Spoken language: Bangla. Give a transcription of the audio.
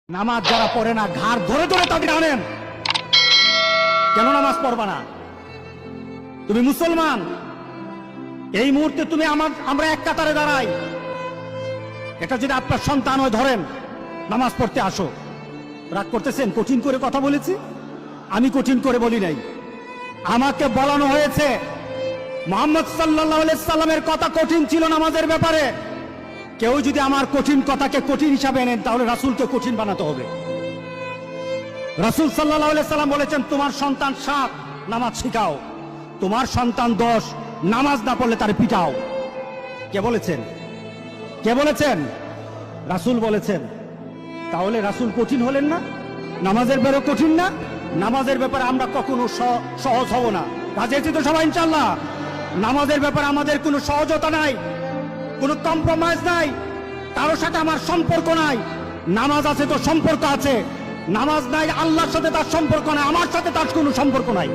নামাজ যারা পড়ে না ঘাড় ধরে ধরে তাদের আনেন। কেন নামাজ পড়বা না? তুমি মুসলমান, এই মুহূর্তে তুমি আমরা এক কাতারে দাঁড়াই। এটা যদি আপনার সন্তান হয়, ধরেন নামাজ পড়তে আসো। রাগ করতেছেন? কঠিন করে কথা বলেছি? আমি কঠিন করে বলি নাই। আমাকে বলানো হয়েছে মুহাম্মদ সাল্লাল্লাহু আলাইহি সাল্লামের কথা কঠিন ছিল নামাজের ব্যাপারে। কেউ যদি আমার কঠিন কথাকে কঠিন হিসাবে নেন, তাহলে রাসূলকে কঠিন বানাতে হবে। রাসূল সাল্লাল্লাহু আলাইহি সাল্লাম বলেছেন, তোমার সন্তান 7 নামাজ শিখাও, তোমার সন্তান 10 নামাজ না পড়লে তার পিটাও। কে বলেছেন? কে বলেছেন? রাসূল বলেছেন। তাহলে রাসূল কঠিন হলেন না? নামাজের ব্যাপারে কঠিন না? নামাজের ব্যাপারে আমরা কখনো সহজ হব না। রাজি আছি তো সবাই ইনশাআল্লাহ? নামাজের ব্যাপারে আমাদের কোনো সহজতা নাই, কোনো কম্প্রোমাইজ নাই, কারোর সাথে আমার সম্পর্ক নাই। নামাজ আছে তো সম্পর্ক আছে, নামাজ নাই আল্লাহর সাথে তার সম্পর্ক নাই, আমার সাথে তার কোনো সম্পর্ক নাই।